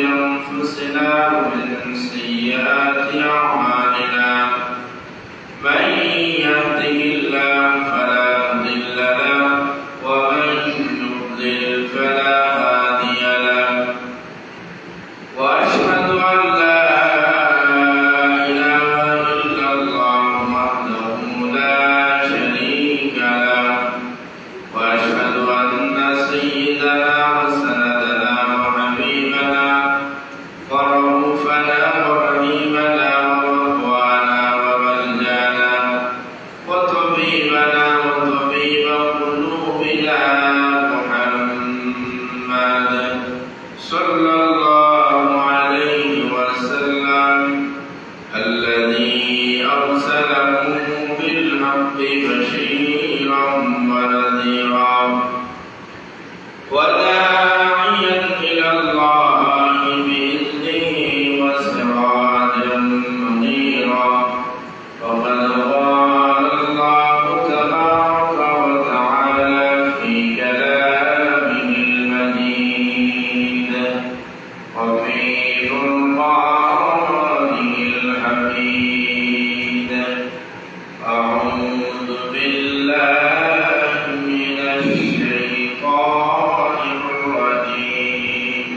أنفسنا ومن سيئات أعمالنا من يهده الله فلا مضل له ومن يضلل فلا هادي له وأشهد أن لا إله إلا الله وحده لا شريك له وأشهد أن سيدنا وسندنا وحبيبنا ورؤوفنا ورحيمنا ومقوانا وملجانا وطبيبنا وطبيب قلوبنا محمد صلى الله عليه وسلم الذي أرسله بالحق بشيرا ونذيرا وداعيا إلى الله بإذنه وسراجا منيرا وقد قال الله تبارك وتعالى في كلامه المجيد وفي فرقانه الحميد أعوذ بالله من الشيطان الرجيم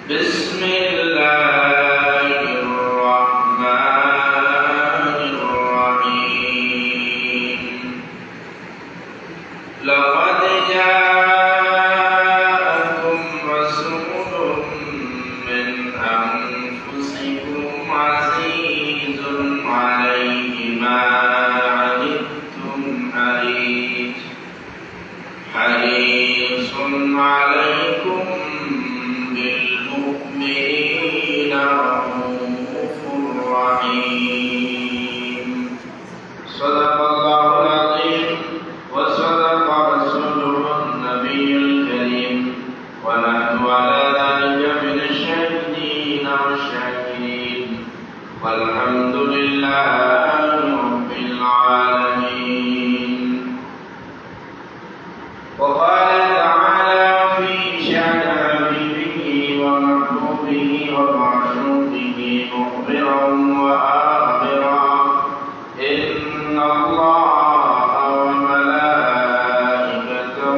بسم الله الرحمن الرحيم لقد جاءكم رسول من أنفسكم عزيز عليه ما عنتم حريص عليكم بالمؤمنين رؤوف رحيم صدق الله العظيم وصدق رسوله النبي الكريم ونحن على ذلك من الشاهدين والشاكرين والحمد لله رب العالمين وقال تعالى في شأن حبيبه ومحبوبه ومعشوقه مخبرا وآخرا إن الله وملائكته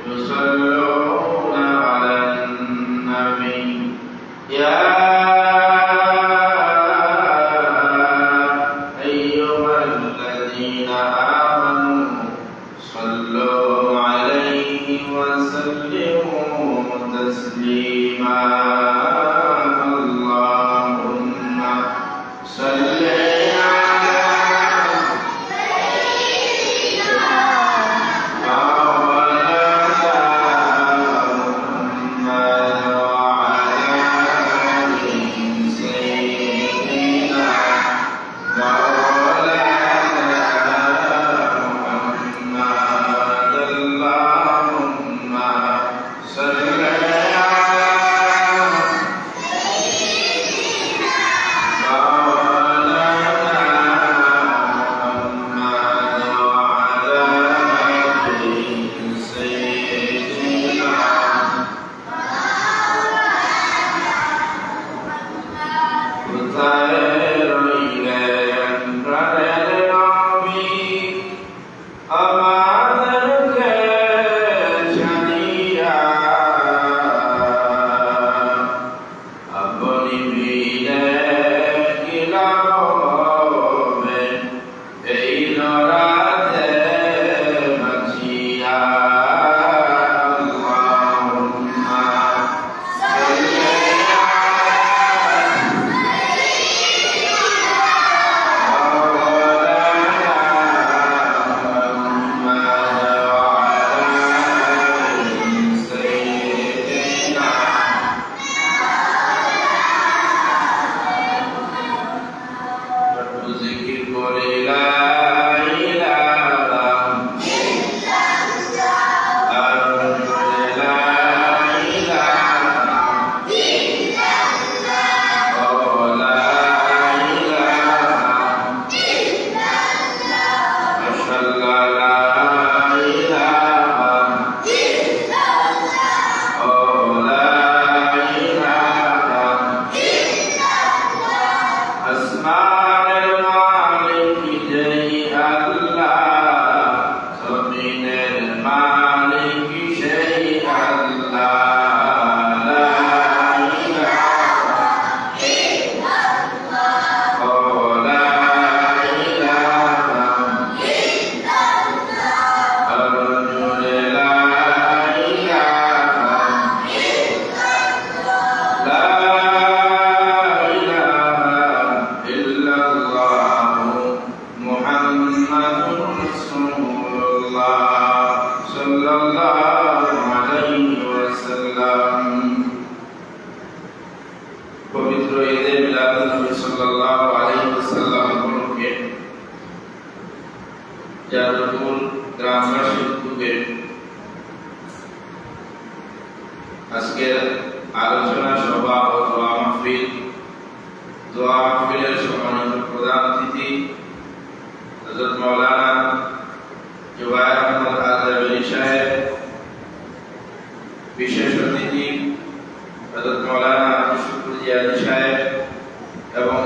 يصلون على النبي يا أيها الذين آمنوا صلوا عليه وسلموا تسليما اللهم صل على صل على নবী সাল্লাল্লাহু আলাইহি ওয়াসাল্লাম বলকে যাদবপুর গ্রামবাসীর উদ্যোগে আজকের আলোচনা সভা ও দোয়া মাহফিলের সম্মানিত প্রধান অতিথি হযরত মাওলানা জুবায়ের আহমদ আল-জাবেরী সাহেব, বিশেষ অতিথি হযরত মাওলানা আব্দুল শুকুর জিয়াদি সাহেব এবং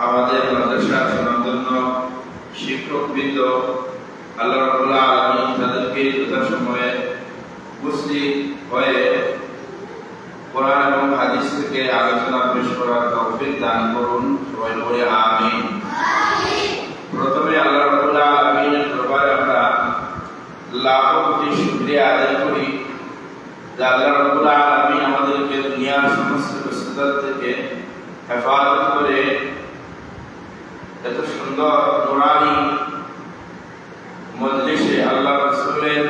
আমাদের মাদ্রাসার সুনামধন্য শিক্ষকবৃন্দ, আল্লাহ রাব্বুল আলামিন তাদেরকে যথাসময়ে উপস্থিত হয়ে কোরআন এবং হাদিস থেকে আলোচনা পেশ করার তৌফিক দান করুন। সবাই বলে আমিন। প্রথমে আল্লাহ রাব্বুল আলামিনের দরবারে আমরা লাখ কোটি শুকরিয়া আদায় করি যে আল্লাহ রাব্বুল আলামিন আমাদেরকে দুনিয়ার সমস্ত ব্যস্ততা থেকে হেফাজত করে এত সুন্দর নুরানি মজলিসে আল্লাহ রাসূলের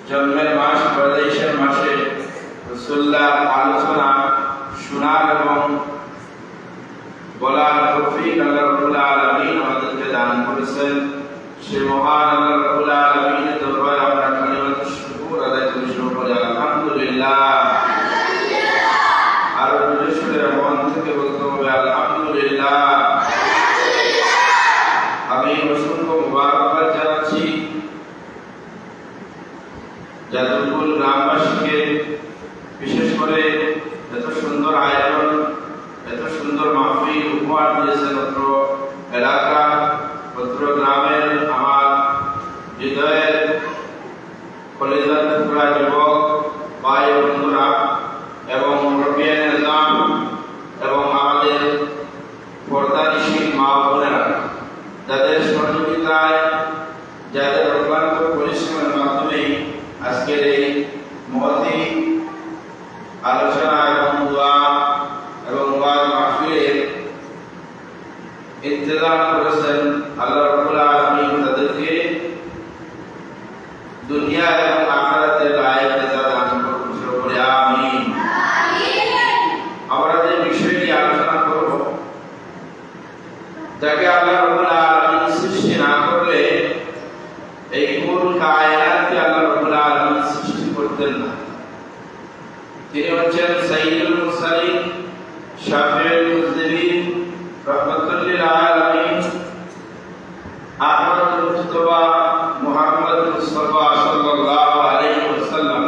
জন্মের মাস পয়দাইশের মাসে রাসূলুল্লাহ আলোচনা শোনার এবং বলার তৌফিক আল্লাহ রাব্বুল আলামিন আমাদেরকে দান করেছেন। সে মহান আল্লাহ রাব্বুল আলামিনের দরবারে আমরা কালিমাত শুকর আদায় করি। শুরু করে আলহামদুলিল্লাহ। আর বিশেষভাবে মন থেকে বলতে হবে আলহামদুলিল্লাহ। আমি অসংখ্য মুবারকবাদ জানাচ্ছি যাদবপুর গ্রামবাসীকে, বিশেষ করে এত সুন্দর আয়োজন, এত সুন্দর মাহফিল উপহার দিয়েছেন অত্র এলাকা, অত্র গ্রামের আমার হৃদয়ের কলিজার টুকরা যুবক ভাই বন্ধুরা এবং মুরব্বিয়ান নিজাম এবং আমাদের পর্দানিশীল মা বোনেরা, যাদের সহযোগিতায়, যাদের অক্লান্ত পরিশ্রমের মাধ্যমে আজকের এই মহতী আলোচনা এবং দোয়া এবং ওয়াজ মাহফিলের ইন্তজাম করেছেন, আল্লাহ রাব্বুল আলামিন তাদেরকে দুনিয়া এবং আখিরাতে লায়েক জাযা দান করুন। বলে আমিন। আমরা যে বিষয় নিয়ে আলোচনা করব, যাকে আল্লাহ রাব্বুল আলামিন সৃষ্টি না করলে এই কুল কায়নাতকে আল্লাহ রাব্বুল আলামিন সৃষ্টি করতেন না। তিনি হচ্ছেন সাইয়্যিদুল মুরসালিন, শাফিউল মুযনিবিন, রাহমাতুল লিল আলামিন, আহমদুল মুজতবা মুহাম্মদ মুস্তাফা সাল্লাল্লাহু আলাইহি ওয়াসাল্লাম।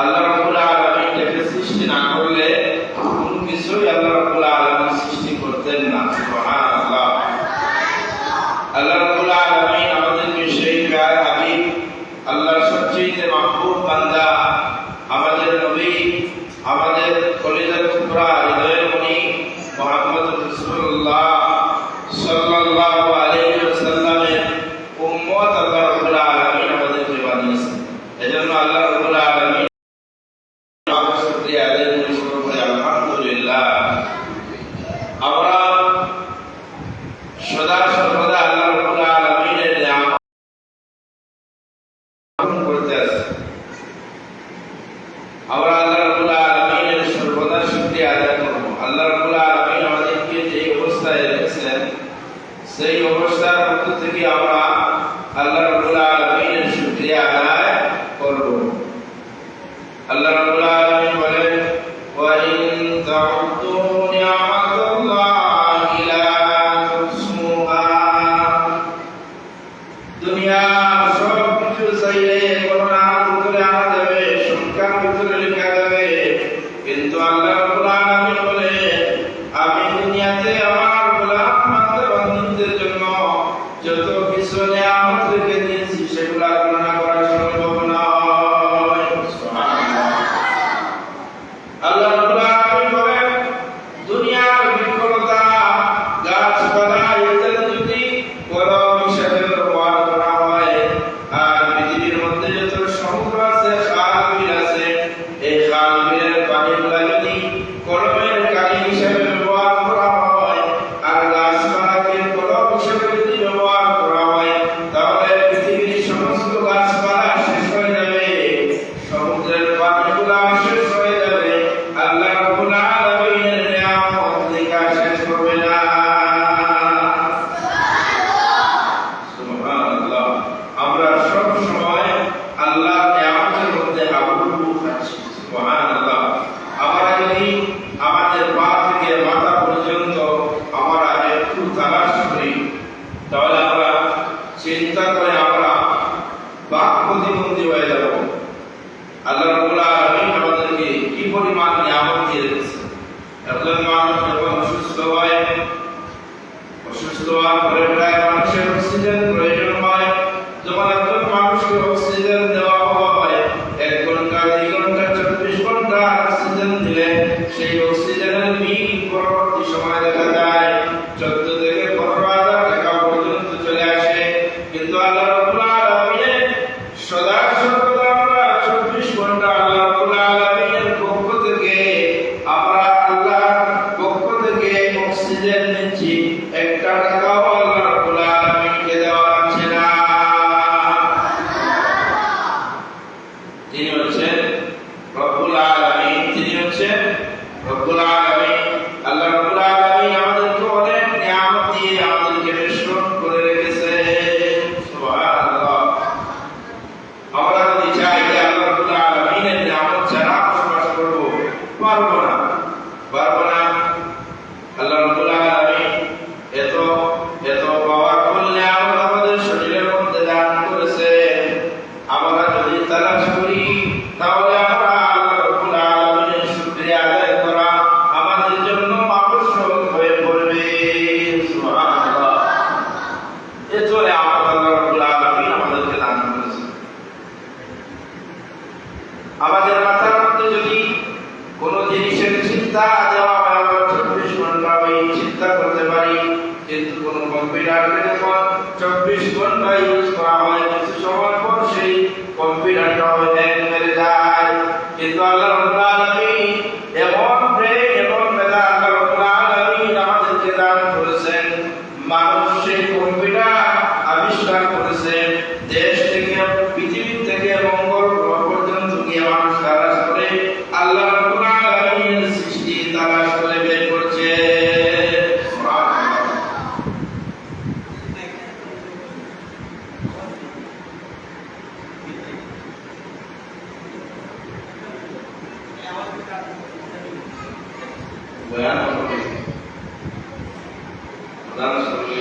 আল্লাহ রাব্বুল আলামিন তাকে সৃষ্টি না করলে কোন কিছুই আল্লাহ রাব্বুল আলামিন সৃষ্টি করতেন না। সুবহানাল্লাহ। আল্লাহ রাব্বুল আলামিন আমাদেরকে সেই প্যারা হাবিব, আল্লাহর সবচেয়ে মাহবুব বান্দা, আমাদের নবী, আমাদের কলিজার টুকরা, হৃদয়ের মণি মুহাম্মদ রাসূলুল্লাহ সাল্লাল্লাহু আলাইহি ওয়াসাল্লামের উম্মত আল্লাহ রাব্বুল আলামিন আমাদেরকে বানিয়েছেন। এজন্য আল্লাহ রাব্বুল আলামিন আমাদের শুকরিয়া আদায় করি। শুরু করে আলহামদুলিল্লাহ। আমরা সদা সর্বদা আল্লাহ রাব্বুল আলামিনের নিয়ামত করতে আছি। আমরা আল্লাহ রাব্বুল আলামিনের সর্বদা শুকরিয়া আদায় করব। আল্লাহ রাব্বুল আলামিন আমাদেরকে যে অবস্থায় রেখেছেন, সেই অবস্থার মধ্যে থেকে আমরা আল্লাহ রাব্বুল আলামিনের শুকরিয়া আদায় করব। আল্লাহ রাব্বুল আলামিন বলেন, ওয়া ইন তাউদ্দু নি'মাতাল্লাহি লা তুহসুহা। দুনিয়ার সব কিছু চাইলে গণনার ভিতরে আনা যাবে, সংখ্যার ভিতরে লেখা যাবে, কিন্তু আল্লাহ রাব্বুল আলামিন বলে, আমি দুনিয়াতে আমার গোলাম বান্দা বান্দীদের জন্য যত কিছু নিয়ামত রেখে দিয়েছি সেগুলো গণনা করা সম্ভব নয়। সুবহানাল্লাহ। আল্লাহ রাব্বুল আলামিন বলেন, দুনিয়ার বিফলতা, গাছপালা ইত্যাদি যদি কলম হিসেবে ব্যবহার করা হয়, আর পৃথিবীর মধ্যে যত সমুদ্র আছে, খাল বিল আছে, এই খাল বিলের পানিগুলো যদি কলমের কালি হিসেবে ব্যবহার করা হয়, আর গাছপালাকে কলম হিসেবে যদি ব্যবহার করা হয়, তাহলে পৃথিবীর সমস্ত গাছপালা শেষ হয়ে যাবে, সমুদ্রের পানিগুলো শেষ হয়ে যাবে। আল্লাহ রাব্বুল আলামিনের আল্লাহ রাব্বুল আলামিন আমাদেরকে কি পরিমাণ নিয়ামত দিয়ে রেখেছেন। একজন মানুষ যখন অসুস্থ হয় পরে প্রায় মানুষের অক্সিজেন প্রয়োজন হয়। যখন একজন মানুষকে অক্সিজেন দেওয়া হয় 1 ঘন্টা 2 ঘন্টা 24 ঘন্টা অক্সিজেন দিলে সেই অক্সিজেনের বিল পরবর্তী সময় দেখা যায় 14 থেকে 15,000 টাকা পর্যন্ত চলে আসে। কিন্তু আল্লাহ রাব্বুল আলামিন সদা সর্বদা আমরা 24 ঘন্টা আল্লাহ রাব্বুল আলামিনের পক্ষ থেকে অক্সিজেন নিচ্ছি, 1 টাকাও আল্লাহ রাব্বুল আলামিনকে দেওয়া লাগছে না। তিনি হচ্ছেন রব্বুল আলামিন, তিনি হচ্ছেন রব্বুল আলামিন। আল্লাহ রাব্বুল আলামিন আমাদেরকে অনেক নিয়ামত দিয়ে আমাদেরকে বেষ্টন করে রেখেছে। সুবহানাল্লাহ। আমরা যদি চাই যে আল্লাহ রাব্বুল আলামিনের নিয়ামত ছাড়া বসবাস করব, পারবো না। আল্লাহ রাব্বুল আলামিন এত পাওয়ারফুল নিয়ামত আমাদের শরীরের মধ্যে দান করেছে। আমরা যদি তালাশ করি তাহলে আমরা আল্লাহ রাব্বুল আলামিনের শুকরিয়া আদায় করা আমাদের জন্য আবশ্যক হয়ে পড়বে। সুবহানাল্লাহ। এত নিয়ামত আল্লাহ রাব্বুল আলামিন আমাদেরকে দান করেছে। আমাদের মাথার মধ্যে যদি কোন জিনিসের চিন্তা দেওয়া হয় আমরা 24 ঘন্টা ওই চিন্তা করতে পারি, কিন্তু কোন কম্পিউটারকে যখন 24 ঘন্টা ইউজ করা হয় কিছু সময় পর সেই কম্পিউটারটা হ্যাং মেরে যায়। কিন্তু আল্লাহ রাব্বুল আলামিন এমন ব্রেন এমন মেধা আল্লাহ রাব্বুল আলামিন আমাদেরকে দান করেছেন। মানুষ সেই কম্পিউটার আবিষ্কার করেছে, দেশ থেকে পৃথিবী থেকে মঙ্গল গ্রহ পর্যন্ত গিয়ে মানুষ তালাশ করে আল্লাহ রাব্বুল আলামিনের সৃষ্টি তালাশ করে বের করছে। বয়ান করবে প্রধান সাল্লাল্লাহু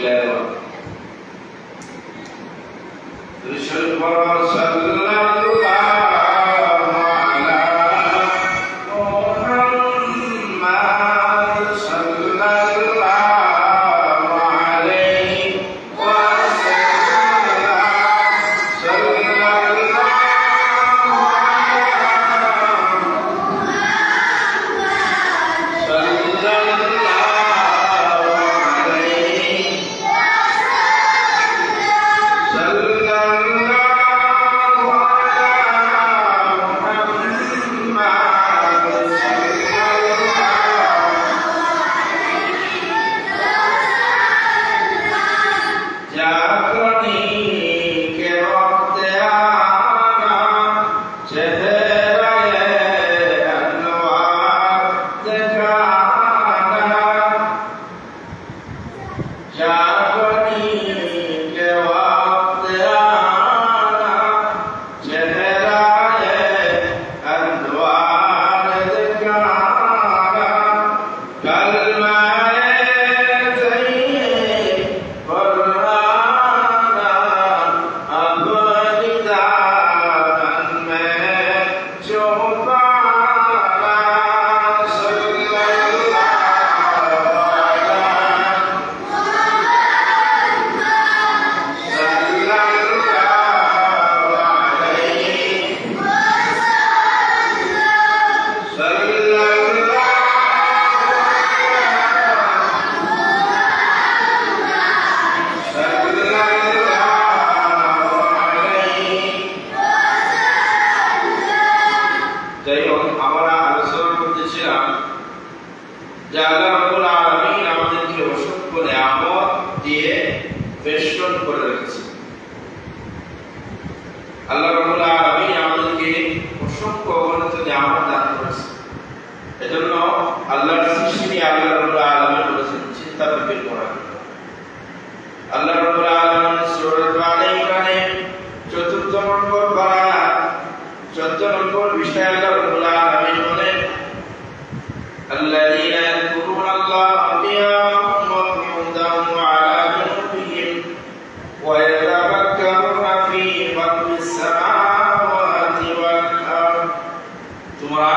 যে আল্লাহ রাব্বুল আলামিন আমাদেরকে অসংখ্য নিয়ামত দিয়ে বেষ্টন করে রেখেছে। আল্লাহ রাব্বুল আলামিন আমাদেরকে অসংখ্য অগণিত নিয়ামত দান করেছে। এজন্য আল্লাহর সৃষ্টি নিয়ে আল্লাহ রাব্বুল আলামিন বলেছেন চিন্তা বিবেক করা। আল্লাহ রাব্বুল আলামিন সূরা আল ইমরানে ৪র্থ নম্বর পারা ১৪ নম্বর পৃষ্ঠায় আল্লাহ রাব্বুল আলামিন বলেন الذين يذكرون الله قياما وقعودا وعلى جنوبهم ويتفكرون في خلق السماوات والأرض তোমরা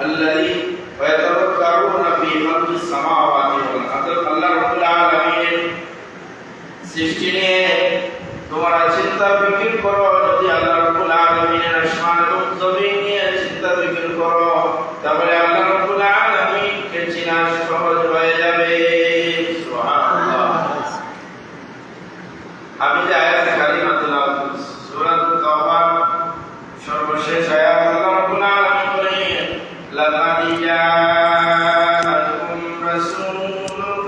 আল্লাযী ওয়াতাওয়াক্কালুনা ফী খালকিস সামাওয়াতি ওয়াল আরদ, আল্লাহ রাব্বুল আলামিনের সৃষ্টি নিয়ে তোমরা চিন্তা ফিকির করো। যদি আল্লাহ রাব্বুল আলামিনের আসমান এবং জমিন নিয়ে চিন্তা ফিকির করো, তাহলে আল্লাহ রাব্বুল আলামিনকে চেনা সহজ হয়ে যাবে। সুবহানাল্লাহ। আমি যে আয়াত কারিমা তেলাওয়াত করছি, সূরাতুত তাওবা সর্বশেষ আয়াত, আল্লাহ রাব্বুল আলামিন বলেন, লাকাদ জাআকুম রাসূলুম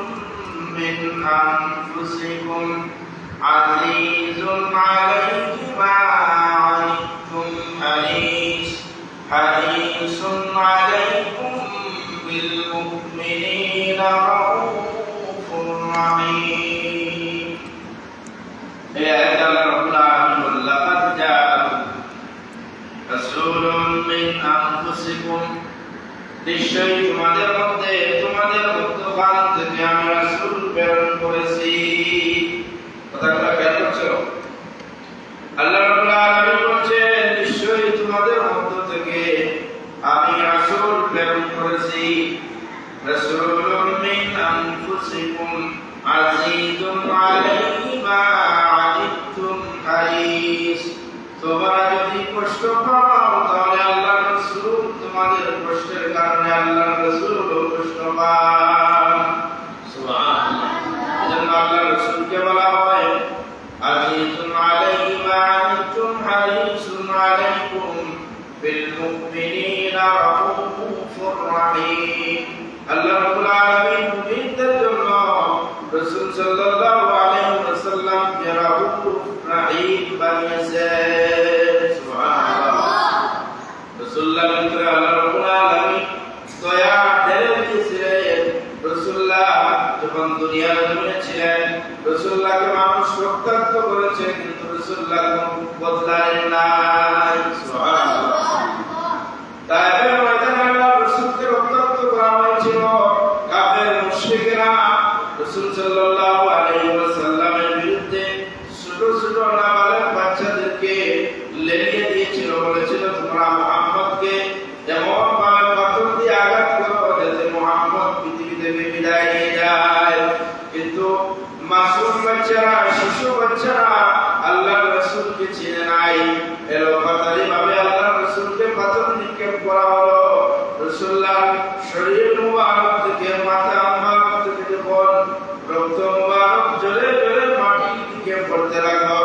মিন আনফুসিকুম আজিজুন আলাইহি মা আনিতুম হারিসুন আলাইকুম বিল মুমিনিনা রাউফুর রাহিম। এই আয়াতে আল্লাহ রাব্বুল আলামিন বলেন, লাকাদ জাআকুম রাসূলুম মিন আনফুসিকুম, নিশ্চয়ই তোমাদের মধ্যখান থেকে আমি রাসূল প্রেরণ করেছি। কথাগুলো খেয়াল করছো? আল্লাহ রাব্বুল আলামিন বলছেন, নিশ্চয়ই তোমাদের মধ্য থেকে আমি রাসূল প্রেরণ করেছি। রাসূলুম মিন আনফুসিকুম আজিজুন আলাইহি মা আনিতুম হারিস। তোমরা যদি কষ্ট পাও তাহলে আল্লাহর রাসূল তোমাদের কষ্টের কারণে আল্লাহর রাসূল কষ্ট পান। সুবহানাল্লাহ। এজন্য আল্লাহর রাসূলকে বলা হয় আজিজুন আলাইহি মা আনিতুম হারিসুন আলাইকুম বিল মুমিনিনা রাউফুর রাহিম। আল্লাহ রাব্বুল আলামিন মুমিনদের জন্য রাসূল সাল্লাল্লাহু আলাইহি ওয়াসাল্লামকে রাউফুর রাহিম বানিয়েছেন। সুবহানাল্লাহ। রাসূলুল্লাহ ভিতরে আল্লাহ রাব্বুল আলামিন দয়া ঢেলে দিয়েছিলেন। রাসূলুল্লাহ যখন দুনিয়ার জমিনে ছিলেন, রাসূলুল্লাহকে মানুষ রক্তাক্ত করেছে, কিন্তু রাসূলুল্লাহ কোনো বদলালেন নাই। সুবহানাল্লাহ। তাইফের ময়দানে আল্লাহ রাসূলকে রক্তাক্ত করা হয়েছিল। কাফের মুশরিকরা রাসূল সাল্লাল্লাহু আলাইহি ওয়াসাল্লামের বিরুদ্ধে ছোট ছোট নাবালক বাচ্চাদেরকে লেলিয়ে দিয়েছিল, বলেছিল তোমরা মুহাম্মদকে এমন ভাবে পাথর দিয়ে আঘাত করো যাতে মুহাম্মদ পৃথিবী থেকে বিদায় নিয়ে যায়। কিন্তু মাসুম বাচ্চারা, শিশু বাচ্চারা আল্লাহর রাসূলকে চিনে নাই। এলোপাতাড়ি ভাবে আল্লাহর রাসূলকে পাথর নিক্ষেপ করা হলো। রাসূলুল্লাহ শরীর মুবারক থেকে, মাথা মুবারক থেকে যখন রক্ত মুবারক জ্বলে জ্বলে মাটির দিকে পড়তে লাগলো,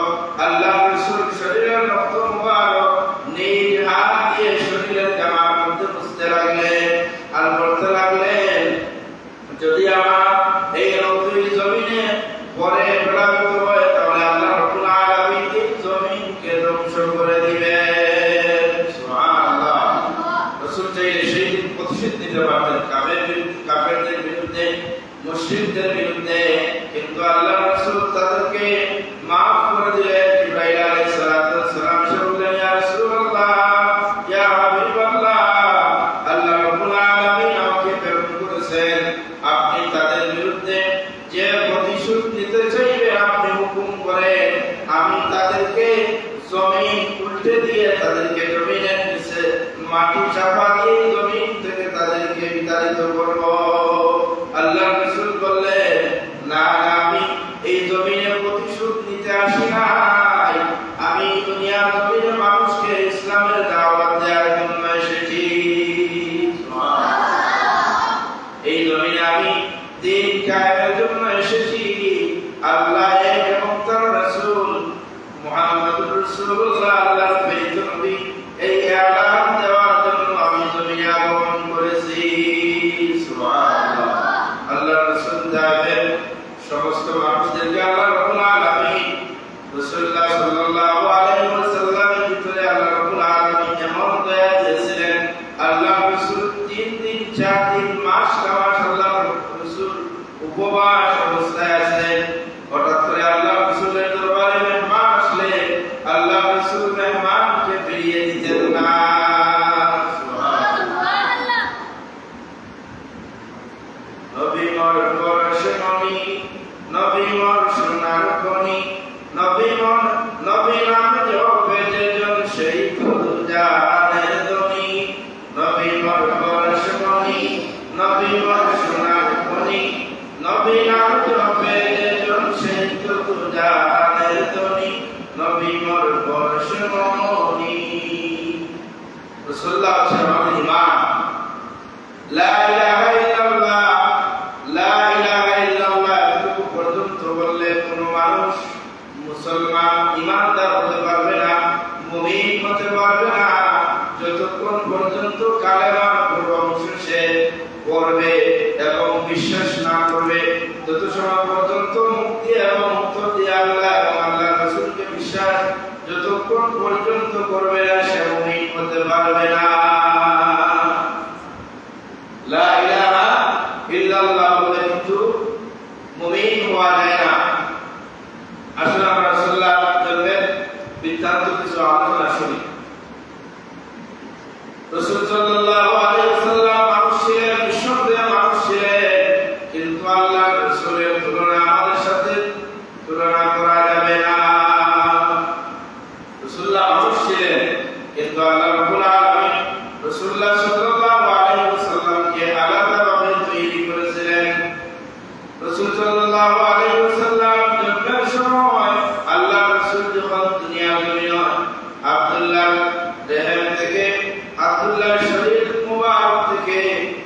আল্লাহর রাসূল শরীরের রক্ত মুবারক নিজ হাত দিয়ে শরীরের জামার মধ্যে মুছতে লাগলেন আর বলতে লাগলেন, যদি আমার এই রক্তের জমিনে পরে প্লাবিত হয় তাহলে আল্লাহ রাব্বুল আলামিন এই জমিনকে ধ্বংস করে দিবেন। সুবহানাল্লাহ। রাসূল চাইলে সেই দিন প্রতিশোধ নিতে পারতেন কাফেরদের বিরুদ্ধে, মুশরিকদের বিরুদ্ধে, কিন্তু আল্লাহ রাসূল তাদেরকে maaf করে দিলেন। জিবরাইল আলাইহিস সালাতু ওয়াস সালাম এসে বললেন, ইয়া রাসূলুল্লাহ, ইয়া হাবিবাল্লাহ, আল্লাহ রাব্বুল আলামিন আমাকে প্রেরণ করেছেন, আপনি তাদের বিরুদ্ধে যে প্রতিশোধ নিতে চাইবে আপনি হুকুম করেন, আমি তাদেরকে জমিন উল্টে দিয়ে তাদেরকে জমিনের নিচে মাটি চাপা দিয়ে জমিন থেকে তাদেরকে বিতাড়িত করব। আল্লাহ রাসূল বললেন, না না, আমি এই জমিনে প্রতিশোধ নিতে আসি নাই, আমি দুনিয়ার জমিনে মানুষকে ইসলামের দাওয়াত দেওয়ার জন্য এসেছি। এই জমিনে আমি দিন কায়েমের জন্য এসেছি। আল্লাহ এক এবং তার রাসূল মুহাম্মদুর রাসূলুল্লাহ আল্লাহর প্রেরিত নবী, এই এলান দেওয়ার জন্য আমি জমিনে আগমন করেছি। সুবহানাল্লাহ। আল্লাহ রাসূল তাদের সমস্ত মানুষদেরকে আল্লাহ রাব্বুল আলামিন রাসূলুল্লাহ সাল্লাল্লাহু আলাইহি ওয়াসাল্লামের ভিতরে আল্লাহ রাব্বুল আলামিন এমন দয়া দিয়েছিলেন, আল্লাহ রাসূল 3 দিন 4 দিন মাস আল্লাহ রাসূল উপবাস অবস্থায় আছেন। হঠাৎ করে আল্লাহ রাসূলের দরবারে মেহমান আসলে আল্লাহ রাসূল মেহমানকে ফিরিয়ে দিতেন না। সুবহানাল্লাহ। নবী মোর পরশে নবী, নবী মোর সোনার খনি, নবী নাম জপে যেজন সেই তো জানের ধনী, হচ্ছে আমাদের ঈমান। লা ইলাহা ইল্লাল্লাহ, লা ইলাহা ইল্লাল্লাহ এতটুকু পর্যন্ত বললে কোনো মানুষ মুসলমান ঈমানদার হতে পারবে না, মুমিন হতে পারবে না, যতক্ষণ পর্যন্ত কালেমার পূর্ব অংশ সে পড়বে এবং বিশ্বাস না করবে, তত সময় পর্যন্ত মুক্তি এবং উত্তর দিয়ে আল্লাহ এবং আল্লাহ রাসূলকে বিশ্বাস যতক্ষণ পর্যন্ত করবে না সে মুমিন হতে পারবে না। লা ইলাহা ইল্লাল্লাহ বলে কিন্তু মুমিন হওয়া যায় না। আসলে আমরা রাসূলুল্লাহ বললেন বৃত্তান্ত কিছু আলোচনা শুনি। রাসূল সাল্লাল্লাহু আলাইহি ওয়াসাল্লাম মানুষ ছিলেন, নিঃসন্দেহে মানুষ ছিলেন, কিন্তু আল্লাহর রাসূলের তুলনা আমাদের সাথে তুলনা করা যাবে না। রাসূলুল্লাহ মানুষ ছিলেন, কিন্তু আল্লাহ রাব্বুল আলামিন রাসূলুল্লাহ সাল্লাল্লাহু আলাইহি ওয়াসাল্লামকে আলাদাভাবে তৈরি করেছিলেন। রাসূল সাল্লাল্লাহু আলাইহি ওয়াসাল্লাম জন্মের সময় আল্লাহ রাসূল যখন দুনিয়া জমিনে আব্দুল্লাহ রেহেম থেকে আব্দুল্লাহ শরীর মুবারক থেকে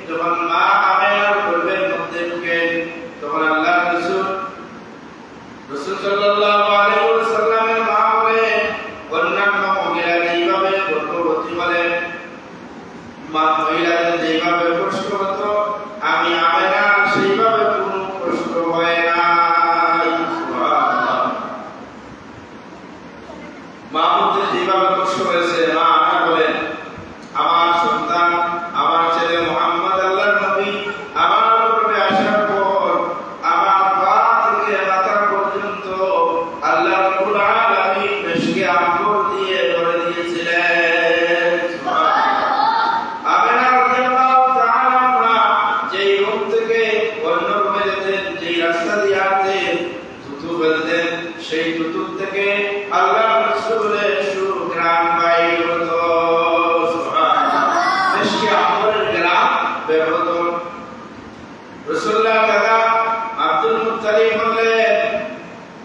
যখন মা আমেনার গর্ভের মধ্যে ঢুকেন, তখন আল্লাহ রাসূল সাল্লাল্লাহু আলাইহি ওয়াসাল্লামের মা বলে অন্যান্য মহিলা যেভাবে গর্ভবতী বলেন, মা মহিলাদের যেভাবে কষ্ট হতো আমি আমেনা সেইভাবে কোনো কষ্ট হয় না। মা মধ্যে যেভাবে কষ্ট হয়েছে, মা আমেনা বলেন আমার সন্তান আমার ছেলে মুহাম্মদ আল্লাহর নবী আমার গর্ভে আসার পর আমার পা থেকে মাথা পর্যন্ত আল্লাহ রাব্বুল আলামিন মেশকে আম্বর দিয়ে ভরে দিয়েছিলেন। আমেনা রাদিয়াল্লাহু তাআলা আনহা যেই রূম থেকে অন্য রুমে যেতেন, যেই রাস্তা দিয়ে হাঁটতেন, থুতু ফেলতেন, সেই থুতু থেকে আল্লাহ রাসূলের সুঘ্রাণ বাইর হতো। রাসূলুল্লাহ দাদা আব্দুল মুত্তালিব বললেন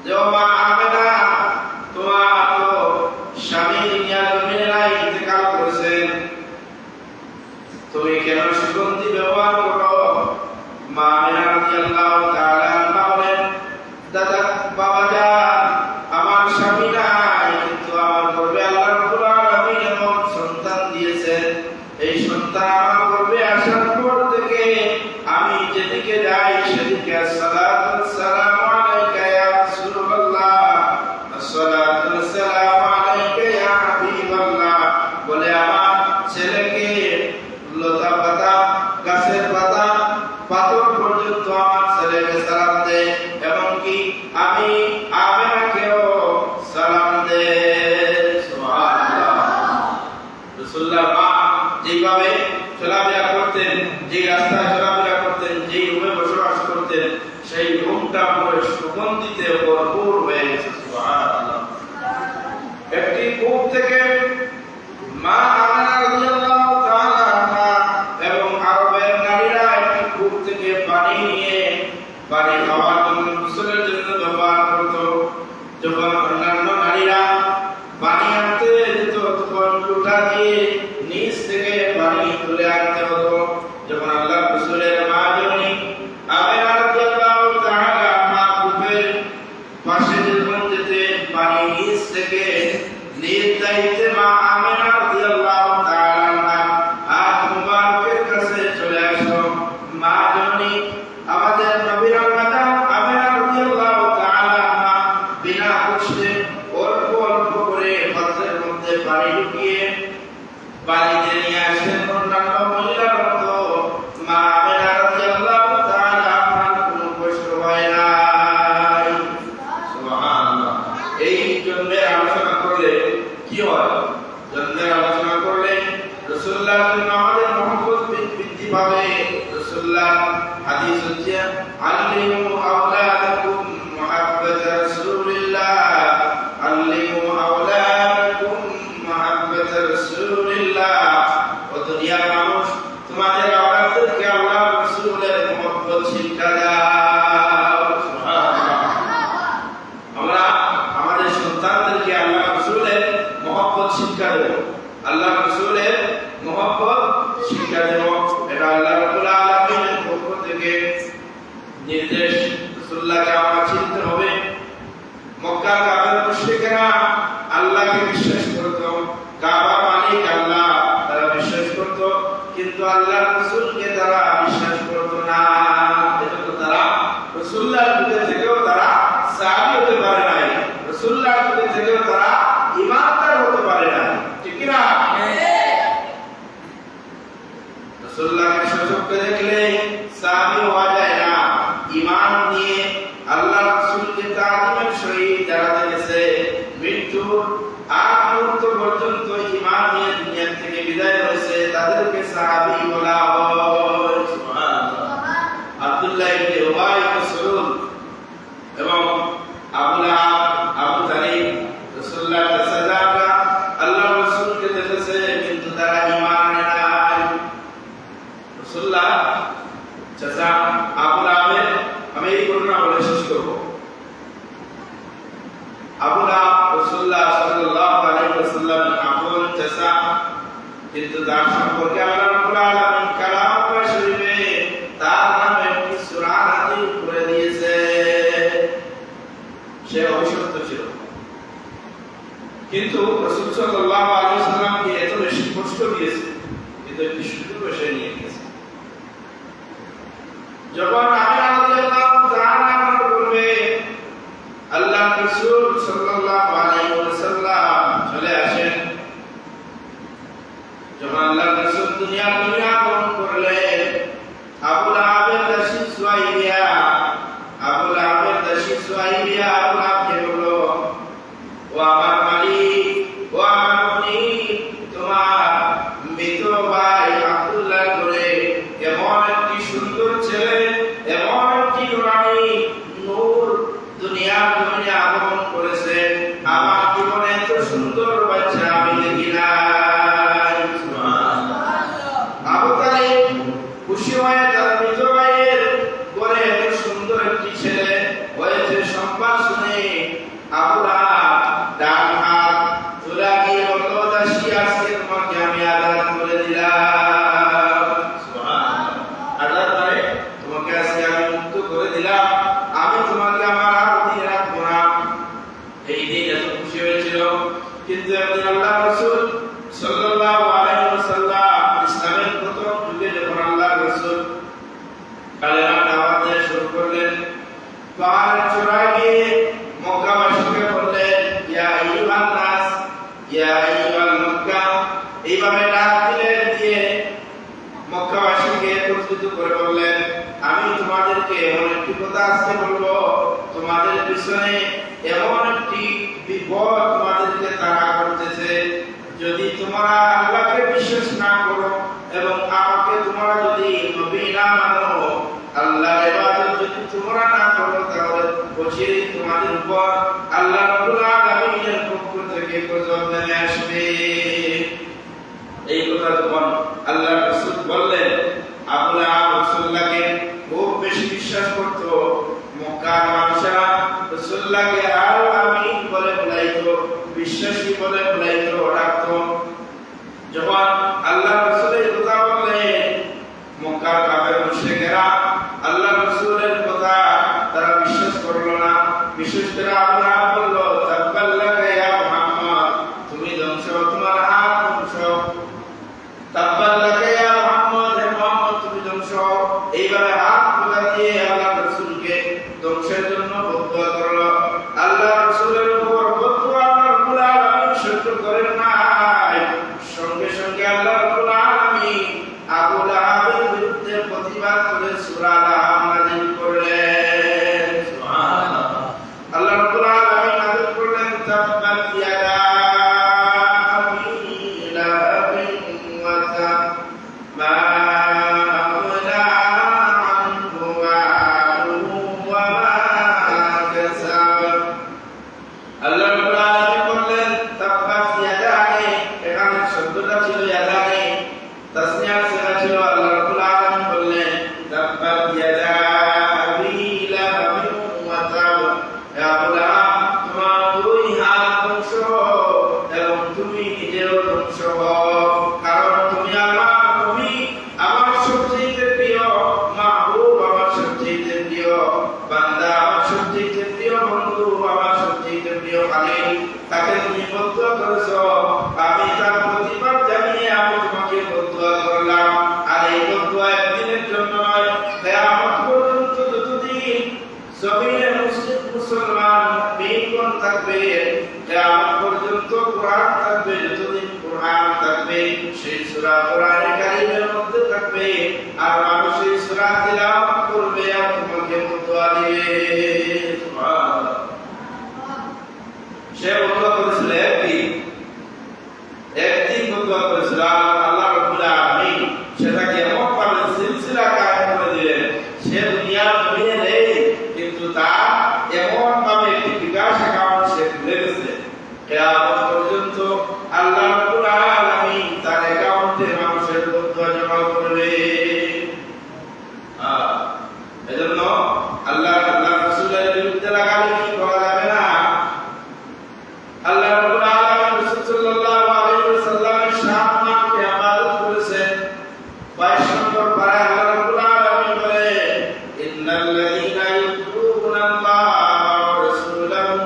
যে মা আমেনা তোমার তো স্বামী দুনিয়া জমিনে নাই, ইন্তেকাল করেছেন, তুমি কেন সুগন্ধি ব্যবহার করো? মা আমেনা রাদিয়াল্লাহু তাআলা আনহা বলেন দাদা বাবাজান আমার স্বামী নাই, কিন্তু আমার গর্ভে আল্লাহ রাব্বুল আলামিন এমন সন্তান দিয়েছেন, এই সন্তান আমার গর্ভে আসার পর থেকে আমি যেদিকে যাই সেদিকে আসসালাতু ওয়াসসালামু আলাইকা ইয়া রাসূলুল্লাহ, আসসালাতু ওয়াসসালামু আলাইকা ইয়া হাবিবাল্লাহ বলে আমার ছেলেকে লতা পাতা গাছের পাতা পাথর পর্যন্ত আমার ছেলেকে সালাম দেয়, এমনকি আমি আমেনাকেও সালাম দেয়। সুবহানাল্লাহ। রাসূলুল্লাহ মা যেভাবে চলাফেরা করতেন, যে রাস্তায় চলাফেরা করতেন, যেই রুমে বসবাস করতেন, সেই রুমটা পুরো সুগন্ধিতে ভরপুর হয়ে গেছে। সুবহানাল্লাহ। একটি কূপ থেকে মা আমেনা রাদিয়াল্লাহু তাআলা আনহা এবং আরবের নারীরা একটি কূপ থেকে পানি নিয়ে পানি খাওয়ার জন্য, গোসলের জন্য ব্যবহার করত। যখন অন্যান্য নারীরা পানি আনতে যেত তখন লোটা দিয়ে নিচ থেকে পানি তুলে আনতে হতো। যখন আল্লাহ রাসূলের মা জননী আমেনা রাদিয়াল্লাহু তাআলা আনহা কূপের পাশে যখন যেতেন, পানি নিচ থেকে নিজ দায়িত্বে মা আমেনা রাদিয়াল্লাহু তাআলা আনহা হাত মুবারকের কাছে চলে আসতো। মা জননী আমাদের নবীর মাতা আমেনা রাদিয়াল্লাহু তাআলা আনহা বিনা কষ্টে অল্প অল্প করে পাত্রের মধ্যে পানি ঢুকিয়ে বাড়িতে নিয়ে আসেন। অন্যান্য মহিলার মতো মা শিক্ষা দেব, এটা আল্লাহ রাব্বুল আলামিনের পক্ষ থেকে নির্দেশ। রাসূলুল্লাহকে আমরা চিনতে হবে। মক্কার কাফের মুশরিকরা আল্লাহকে বিশ্বাস করত, কাবা মালিক আল্লাহ তারা বিশ্বাস করত, কিন্তু আল্লাহর রাসূলকে তারা বিশ্বাস করত না। এজন্য তারা রাসূলুল্লাহর যুগে থেকেও তারা সাহাবী হতে পারে নাই, রাসূলুল্লাহর যুগে থেকেও তারা ঈমানদার হতে পারে না। ঠিক কি না? রাসূলুল্লাহকে সচক্ষে দেখলে সাহাবী হওয়া যায় না। ঈমান নিয়ে আল্লাহ রাসূলকে তাআযীমের সহিত যারা দেখেছে, মৃত্যুর আগ মুহূর্ত পর্যন্ত ঈমান নিয়ে দুনিয়া থেকে বিদায় হয়েছে, তাদেরকে সাহাবী বলা হয়। সুবহানাল্লাহ। আব্দুল্লাহ ইবনে উবাই ইবনে সালুল এবং আবু লাহাব, আবু তালিব রাসূলুল্লাহর চাচারা আল্লাহর রাসূলকে দেখেছে, কিন্তু তারা ঈমান আনে নাই। রাসূলুল্লাহ চাচা আবু লাহাবের, আমি এই ঘটনা বলে শেষ করব। আবু লাহাব রাসূলুল্লাহ সাল্লাল্লাহু আলাইহি ওয়াসাল্লামের আপন চাচা, কিন্তু তার সম্পর্কে আল্লাহ রাব্বুল আলামিন কালামুল্লাহ শরীফে তার নামে একটি সূরা নাযিল করে দিয়েছে। সে অবিশ্বস্ত ছিল, কিন্তু রাসূল সাল্লাল্লাহু আলাইহি ওয়াসাল্লামকে এত বেশি কষ্ট দিয়েছে, কিন্তু একটি সুযোগ সে নিয়ে গেছে। যখন আমি রাদিয়াল্লাহু তাআলা করবে আল্লাহ রাসূল সাল্লাল্লাহু আলাইহি ওয়াসাল্লাম চলে আসেন। যখন আল্লাহ রাসূল দুনিয়া আগমন করলেন, আবু লাহাবের দাসী সুয়াইবিয়া, আবু লাহাবের দাসী সুয়াইবিয়া আবু লাহাবকে বলল, ও আমার মালিক, ও আমার মালিক, তোমার মৃত ভাই আব্দুল্লাহ করে এমন একটি সুন্দর ছেলে, এমন একটি নুরানি নূর দুনিয়ার জমিনে আগমন করেছে, আমার জীবনে এত সুন্দর বাচ্চা আমি দেখি নাই। আবু তালিব খুশি হয়ে তার মৃত ভাইয়ের ঘরে এত সুন্দর একটি ছেলে হয়েছে সংবাদ শুনে আবু লাহাব ডান হাত তুলে গিয়ে বলল, দাসী, আজকে তোমাকে আমি আজাদ করে দিলাম। সুবহানাল্লাহ। আজাদ মানে তোমাকে আজকে আমি মুক্ত করে দিলাম, আমি তোমাকে আমার আর দিয়ে রাখবো না। এই দিন এত খুশি হয়েছিল, কিন্তু একদিন আল্লাহ রাসূল সাল্লাল্লাহু আলাইহি ওয়াসাল্লাম ইসলামের প্রথম যুগে যখন আল্লাহ রাসূল কালেমা দাওয়াত দেওয়া শুরু করলেন, পাহাড়ের চূড়ায় গিয়ে মক্কাবাসীকে বললেন, ইয়া আইয়ুহান নাস, ইয়া আইয়ুহাল মক্কা, এইভাবে ডাক দিলেন, দিয়ে মক্কাবাসীকে একত্রিত করে বললেন, আমি তোমাদেরকে এমন একটি কথা আজকে বলবো, তোমাদের পিছনে এমন একটি বিপদ তোমাদেরকে তাড়া করতেছে। যদি তোমরা আল্লাহকে বিশ্বাস না করো এবং আমাকে তোমরা যদি নবী না মানো, আল্লাহর ইবাদত যদি তোমরা না করো, তাহলে অচিরেই তোমাদের উপর আল্লাহ রাব্বুল আলামিনের পক্ষ থেকে গজব নেমে আসবে। এই কথা যখন আল্লাহ রাসূল বললেন, আবু লাহাব রাসূলুল্লাহকে খুব বেশি বিশ্বাস করত। মক্কার মানুষেরা রাসূলুল্লাহকে আল আমিন বলে বুলাইতো, বিশ্বাসী বলে বুলাইতো, ডাকতো। যখন আল্লাহ রাসূলের কথা বললেন, মক্কার কাফের মুশরিকেরা আল্লাহ রাসূলের কথা তারা বিশ্বাস করলো না। বিশেষ করে আবু লাহাব বলল, তাব্বাল্লাকা ইয়া মুহাম্মদ, তুমি ধ্বংস, তোমার হাত ধ্বংস। তাব্বাল্লাকা ইয়া মুহাম্মদ, হে মুহাম্মদ তুমি ধ্বংস। এইভাবে হাত তুলে দিয়ে আল্লাহ রাসূলকে ধ্বংসের জন্য বদদুয়া করলো। আল্লাহ রাসূলের উপর বদদুয়া আল্লাহ রাব্বুল আলামিন সহ্য করেন নাই। সঙ্গে সঙ্গে আল্লাহ রাব্বুল আলামিন আবু লাহাবের বিরুদ্ধে প্রতিবাদ করে সূরা লাহাব নাযিল করলেন। সুবহানাল্লাহ। আল্লাহ রাব্বুল আলামিন নাযিল করলেন, তাব্বাত ইয়াদা আবি লাহাবিন ওয়া তাব, মা আগনা আনহু মালুহু ওয়া মা কাসাব। আল্লাহ রাব্বুল আলামিন বললেন, তাব্বাত ইয়াদা, এখানে শব্দটা ছিল ইয়াদা, তাসনিয়া সিগা ছিল। আল্লাহ রাব্বুল আলামিন বললেন, তাব্বাত ইয়াদা আবি লাহাবিন ওয়া তাব, হে আবু লাহাব, তোমার দুই হাত ধ্বংস এবং তুমি নিজেও ধ্বংস হও, কারণ তুমি আমার নবী থাকবে আর মানুষ এই সূরা তিলাওয়াত করবে আর তোমাকে বদুয়া দিবে। সুবহানাল্লাহ। সে বদুয়া করেছিল একদিন বদুয়া করেছিল, আল্লাহ রাব্বুল আলামিন সেটাকে এমন ভাবে সিলসিলা কায়েম করে দিলেন, সে দুনিয়ার জমিনে নেই কিন্তু তার এমন ভাবে একটি বিকাশ অ্যাকাউন্ট সে খুলে গেছে, কিয়ামত পর্যন্ত আল্লাহ রাব্বুল আলামিন তার অ্যাকাউন্টে মানুষের বদুয়া জমা করবে। এজন্য আল্লাহ রাসূলের বিরুদ্ধে লাগালে কি করা যাবে না। আল্লাহ রাব্বুল আলামিন রাসূল সাল্লাল্লাহু আলাইহি ওয়াসাল্লামের সম্মানকে আমানত করেছেন। 22 নম্বর পারায় আল্লাহ রাব্বুল আলামিন বলে, ইন্নাল্লাযীনা ইউযুনা আল্লাহা ওয়া রাসূলাহু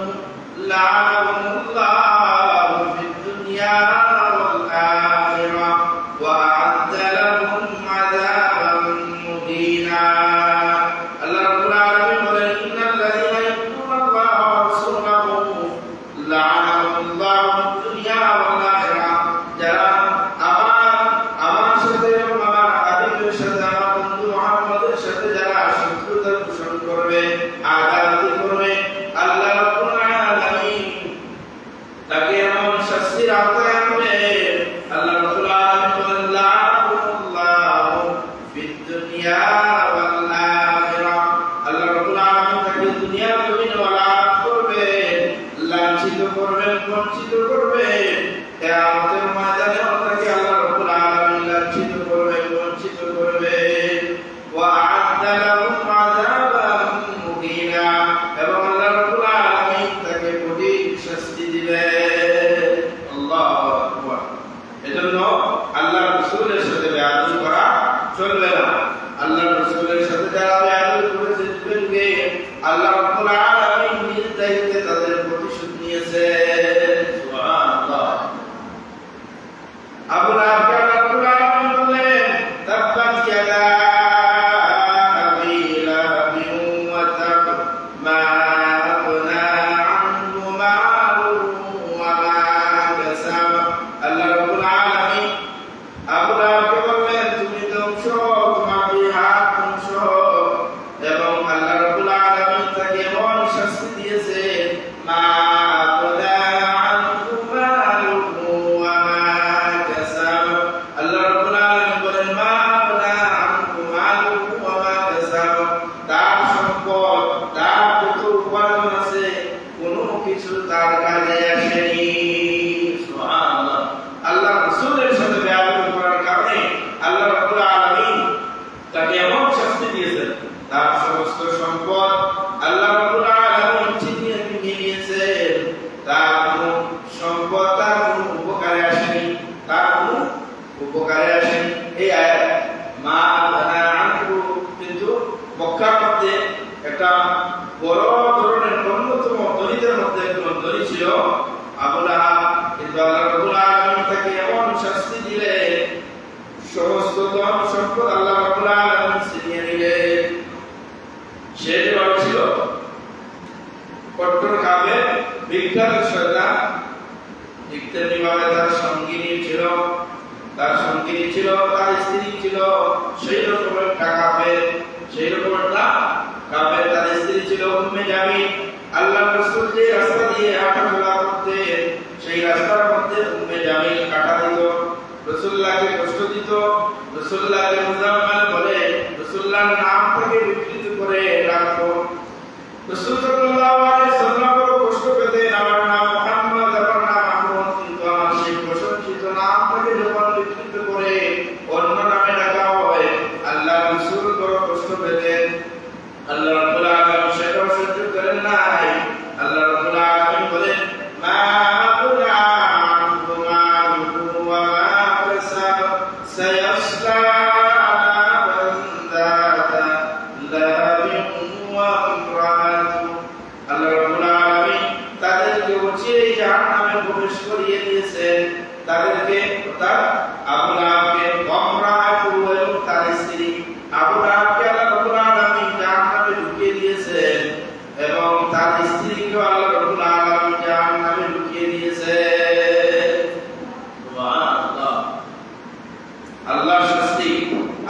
লা'নাহুমুল্লাহু ফিদ দুনিয়া ওয়াল আখিরাহ ওয়া আ'আদ্দা লাহুম আযাবান মুহিনা। আল্লাহ রাব্বুল আলামিন বলেন, ইন্নাল্লাযীনা ইউযুনা আল্লাহা ওয়া রাসূলাহু লা'নাহুমুল্লাহু ফিদ দুনিয়া ওয়াল আখিরাহ, যারা আমার সাথে এবং আমার হাবিবের সাথে, আমার বন্ধু মুহাম্মদের সাথে যারা শত্রুতা পোষণ করবে, আঘাত করবে, আল্লাহ রাব্বুল আলামিন তাকে এমন শাস্তির আওতায় আনবে। আল্লাহ রাব্বুল আলামিন বলেন, লা'নাহুমুল্লাহু ফিদ দুনিয়া ওয়াল আখিরাহ, আল্লাহ রাব্বুল আলামিন তাকে দুনিয়ার জমিনে লানত করবেন, লাঞ্ছিত করবেন, বঞ্চিত করবেন। কিয়ামতের ময়দানে তাকে আল্লাহ রাব্বুল আলামিন লাঞ্ছিত করবেন, বঞ্চিত করবেন। ওয়া আ'আদ্দা লাহুম আযাবান মুহিনা, এবং আল্লাহ রাব্বুল আলামিন তাকে কঠিন শাস্তি দিবেন। আল্লাহু আকবার। এজন্য আল্লাহ রাসূলের সাথে বেয়াদবি করা চলবে না। আল্লাহ রাসূলের সাথে যারা বেয়াদবি করেছে যুগে আল্লাহ রাব্বুল আলামিন নিজ দায়িত্বে তাদের প্রতিশোধ নিয়েছেন। সুবহানাল্লাহ। আবু লাহাবকে আল্লাহ রাব্বুল আলামিন বললেন, তাব্বাত ইয়াদা আবি লাহাবিন ওয়া তাব, মা আগনা আনহু মালুহু ওয়া মা কাসাব। আল্লাহ রাব্বুল আলামিন আবু লাহাবকে বললেন, তুমি ধ্বংস, তোমার দুই হাত ধ্বংস। এবং আল্লাহ রাব্বুল আলামিন তাকে এমন শাস্তি দিয়েছেন, মা আগনা আনহু মালুহু ওয়া মা কাসাব। আল্লাহ রাব্বুল আলামিন বলেন, মা আগনা আনহু মালুহু ওয়া মা কাসাব, তার সম্পদ, তার যত উপার্জন আছে কোনো কিছু তার কাজে আসেনি। সুবহানাল্লাহ। আল্লাহ রাসূলের সাথে বেয়াদবি করার কারণে আল্লাহ রাব্বুল আলামিন তাকে এমন শাস্তি দিয়েছেন, তার সমস্ত সম্পদ আল্লাহ রাব্বুল আলামিন ছিনিয়ে নিয়েছেন। তার কোনো সম্পদ তার কোনো উপকারে আসেনি, তার কোনো উপকারে আসেনি। এই আয়াত মা আগনা আনহু কিন্তু মক্কার মধ্যে একটা বড় ধরনের অন্যতম দরিদ্রের মধ্যে একজন ধনী ছিল আবু লাহাব, কিন্তু আল্লাহ রাব্বুল আলামিন তাকে এমন শাস্তি দিলেন, সমস্ত ধন সম্পদ আল্লাহ রাব্বুল আলামিন ছিনিয়ে নিলেন। সে ছিল কট্টর কাফের, বিখ্যাত শয়তান। ঠিক তেমনিভাবে তার সঙ্গিনী ছিল, তার স্ত্রী ছিল সেই রকম একটা কাফের, তার স্ত্রী ছিল উম্মে জামিল। আল্লাহ রাসূল যে রাস্তা দিয়ে হাঁটাচলা করতেন সেই রাস্তার মধ্যে উম্মে জামিল কাটা দিত, রাসূলুল্লাহকে কষ্ট দিত, রাসূলুল্লাহকে মুজাম্মাল বলে রাসূলুল্লাহর নাম থেকে বিকৃত করে রাখতো। রাসূল সাল্লাল্লাহু আলাইহি ওয়াসাল্লাম কষ্ট পেতেন, আমার নাম মুহাম্মদ, আমার নাম আহমদ, কিন্তু আমার সেই প্রশংসিত নাম থেকে যখন বিকৃত করে অন্য নামে ডাকা হয় আল্লাহ রাসূল বড় কষ্ট পেতেন। আল্লাহ রাব্বুল আলামিন সেটাও সহ্য করেন নাই। আল্লাহ রাব্বুল আলামিন বলেন, মা আগনা আনহু মালুহু ওয়া মা কাসাব, সায়াসলা নারান যাতা লাহাবিন ওয়া ইমরাতুহু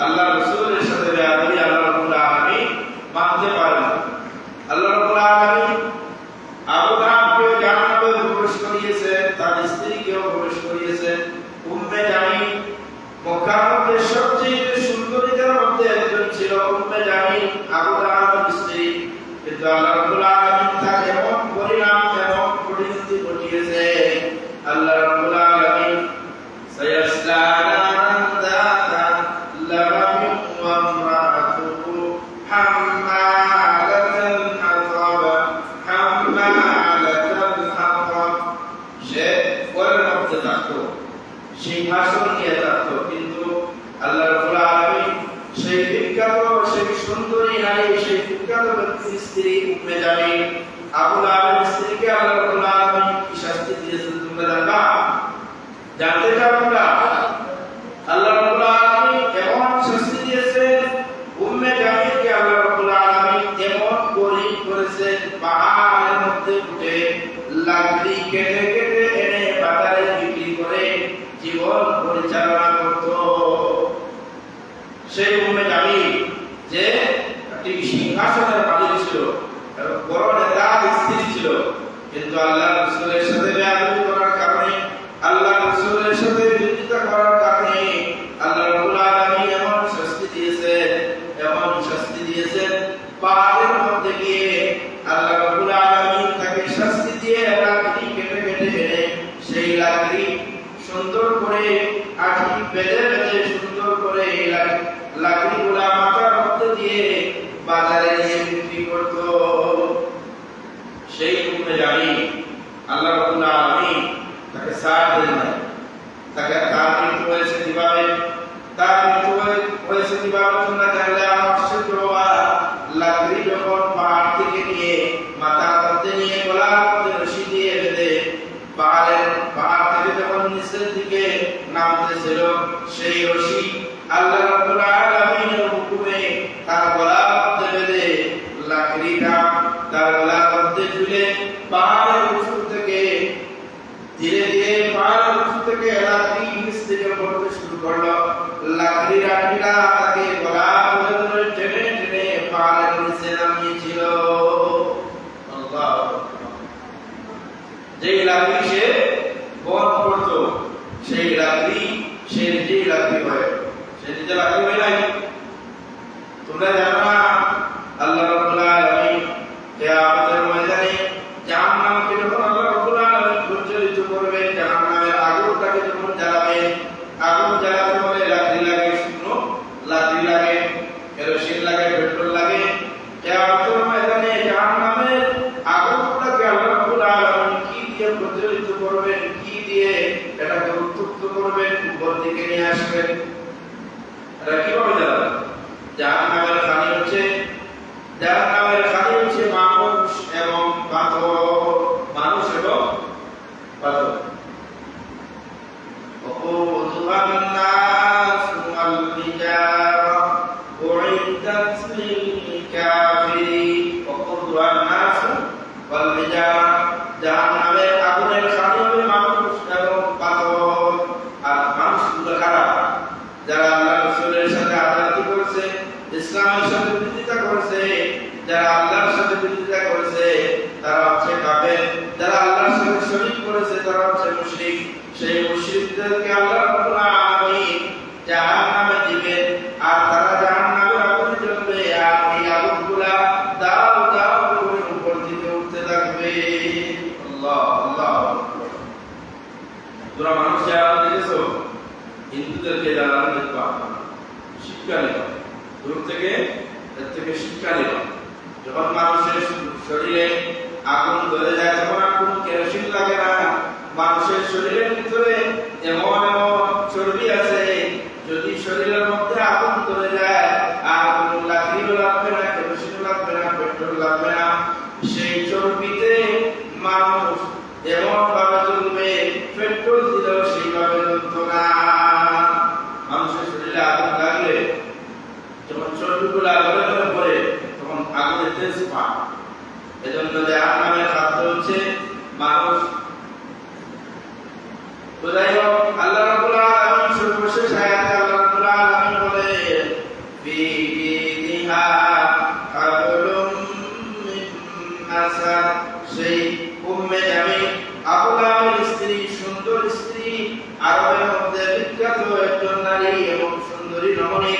আল্লাহ রাসূলের সাথে বেয়াদবি আল্লাহ রাব্বুল আলামিন মানতে পারেন না। আল্লাহ রাব্বুল আলামিন আবু তাহেরকে জান্নাতে প্রবেশ করিয়েছেন, তার স্ত্রীকেও প্রবেশ করিয়েছেন। উম্মে জামিল মক্কার মধ্যে সবচেয়ে সুন্দরীদের মধ্যে একজন ছিল। উম্মে জামিল আবু তাহেরের স্ত্রী, কিন্তু আল্লাহ রাব্বুল আলামিন তার এমন পরিণাম এবং পরিণতি ঘটিয়েছে। আল্লাহ রাব্বুল আলামিন সায়াসলা নারান যাতা লাহাবিন ওয়া ইমরাতুহু হাম্মালাতাল হাতাব হাম্মালাতাল হাতাব। সে ওর মধ্যে থাকতো, সিংহাসন নিয়ে থাকতো, কিন্তু আল্লাহ রাব্বুল আলামিন সেই বিখ্যাত, সেই সুন্দরী নারী, সেই বিখ্যাত ব্যক্তির স্ত্রী উম্মে জামিল আবু লাহাবের স্ত্রীকে আল্লাহ রাব্বুল আলামিন কি শাস্তি দিয়েছেন তোমরা জানবা? জানতে চাও তোমরা? আল্লাহ রাব্বুল আলামিন এমন শাস্তি দিয়েছেন উম্মে জামিলকে। আল্লাহ রাব্বুল আলামিন এমন গরিব করেছেন, পাহাড়ের মধ্যে উঠে লাকড়ি কেটে কেটে এনে বাজারে বিক্রি করে জীবন পরিচালনা করত। সেই উম্মে জামিল যে একটি সিংহাসনের মালিক ছিল, বড় নেতার স্ত্রী ছিল, কিন্তু আল্লাহ রাসূলের সাথে বেয়াদবি করার কারণে, আল্লাহ রাসূলের সাথে বিরোধিতা করার কারণে আল্লাহ রাব্বুল আলামিন এমন শাস্তি দিয়েছেন, এমন শাস্তি দিয়েছেন। পাহাড়ের মধ্যে গিয়ে আল্লাহ রাব্বুল আলামিন তাকে শাস্তি দিয়ে লাকড়ি কেটে কেটে এনে সেই লাকড়ি সুন্দর করে আঠি বেঁধে বেঁধে সুন্দর করে লাকড়িগুলা মাথার মধ্যে দিয়ে বাজারে নিয়ে বিক্রি করত। সেই উম্মে জামিল আল্লাহ রাব্বুল আলামিন তাকে সাথ দেন নাই। তাকে তার মৃত্যু হয়েছে কিভাবে? তার মৃত্যু হয়েছে কিভাবে তোমরা জানলে আমার আশ্চর্য হওয়া। লাকড়ি যখন পাহাড় থেকে নিয়ে মাথার মধ্যে নিয়ে গলার মধ্যে রশি দিয়ে বেঁধে পাহাড় থেকে যখন নিচের দিকে নামতেছিল, সেই রশি আল্লাহ রাব্বুল আলামিনের হুকুমে তার গলার মধ্যে বেঁধে লাকড়িটা তার গলার মধ্যে ঝুলে পাহাড়ের উপর থেকে ধীরে ধীরে পাহাড়ের উপর থেকে লাকড়ি নিচ থেকে পড়তে শুরু করলো। লাকড়ির আটিটা তাকে গলা ধরে ধরে টেনে টেনে পাহাড়ের নিচে নামিয়েছিল। আল্লাহ, যেই লাকড়ি সে বহন করত, সেই লাকড়ি সে নিজেই লাকড়ি হয়, সে নিজে লাকড়ি হয় নাই। তোমরা জানো না আল্লাহ রাব্বুল আলামিন কিয়ামতের ময়দানে জাহান্নামকে যখন আল্লাহ রাব্বুল আলামিন প্রজ্বলিত করবেন, জাহান্নামের আগুনটাকে যখন জ্বালাবেন, আগুন জ্বালাতে হলে লাকড়ি লাগে, শুকনো লাকড়ি লাগে, কেরোসিন লাগে, পেট্রোল লাগে। কিয়ামতের ময়দানে জাহান্নামের আগুনটাকে আল্লাহ রাব্বুল আলামিন কি দিয়ে প্রজ্বলিত করবেন, কি দিয়ে এটাকে উত্তপ্ত করবেন, উপর দিকে নিয়ে আসবেন? এটা কিভাবে জ্বালাবেন? জাহান্নামের খানি হচ্ছে মানুষ এবং পাথর, মানুষ এবং পাথর। وقودها الناس والحجارة أعدت للكافرين। وقودها الناس والحجارة, জাহান্নামের আগুনের খানি হবে মানুষ এবং পাথর। আর মানুষগুলো কারা? যারা আল্লাহ রাসূলের সাথে আদালত করেছে, ইসলামের সাথে বিরোধিতা করেছে, যারা আল্লাহর সাথে বিরোধিতা করেছে তারা হচ্ছে কাফের, যারা আল্লাহর সাথে শরীক করেছে তারা হচ্ছে মুশরিক। সেই মুশরিকদেরকে আল্লাহ রাব্বুল আলামিন জাহান্নামে দিবেন, আর তারা জাহান্নামের আগুনে জ্বলবে, আর এই আগুনগুলা দাও দাও করে উপর দিকে উঠতে থাকবে। আল্লাহ আল্লাহ। তোমরা মানুষ যারা দেখেছো, হিন্দুদেরকে যারা দেখবা, শিক্ষা নেবা, দূর থেকে এর থেকে শিক্ষা নেবা। যখন মানুষের শরীরে আগুন ধরে যায় তখন আর কোনো কেরোসিন লাগে না। মানুষের শরীরের ভিতরে এমন এমন চর্বি আছে, যদি শরীরের মধ্যে আগুন ধরে যায় আর কোনো লাকড়িও লাগবে না, কেরোসিনও লাগবে না, পেট্রোল লাগবে না, সেই চর্বিতে মানুষ এমন ভাবে জ্বলবে, পেট্রোল দিলেও সেইভাবে জ্বলত না। মানুষের শরীরে আগুন লাগলে যখন চর্বিগুলো আগুনে ধরে পড়ে তখন আগুনের তেজ পায়। এজন্য জাহান্নামের খাদ্য হচ্ছে মানুষ। তো যাই হোক, আল্লাহ রাব্বুল আলামিন সর্বশেষ আয়াতে আল্লাহ রাব্বুল আলামিন বলে في جيدها حبل من مسد সেই উম্মে জামিল আবু লাহাবের স্ত্রী, সুন্দর স্ত্রী, আরবের মধ্যে বিখ্যাত একজন নারী এবং সুন্দরী রমণী।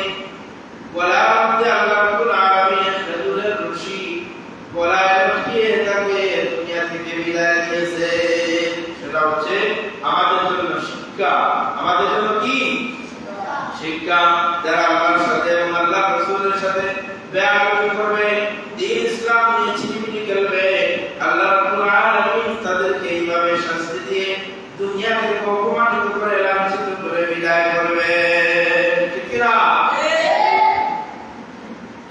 গলার মধ্যে আল্লাহ রাব্বুল আলামিন খেজুরের রশি গলায় লটকিয়ে তাকে দুনিয়া থেকে বিদায় দিয়েছে। সেটা হচ্ছে আমাদের জন্য শিক্ষা। আমাদের জন্য কি শিক্ষা? যারা আল্লাহর সাথে এবং আল্লাহ রাসূলের সাথে বেয়াদবি করবে, দ্বীন ইসলাম নিয়ে ছিনিমিনি খেলবে, আল্লাহ রাব্বুল আলামিন তাদেরকে এইভাবে শাস্তি দিয়ে দুনিয়া থেকে অপমানিত করে লাঞ্ছিত করে বিদায় করবে। ঠিক কি না?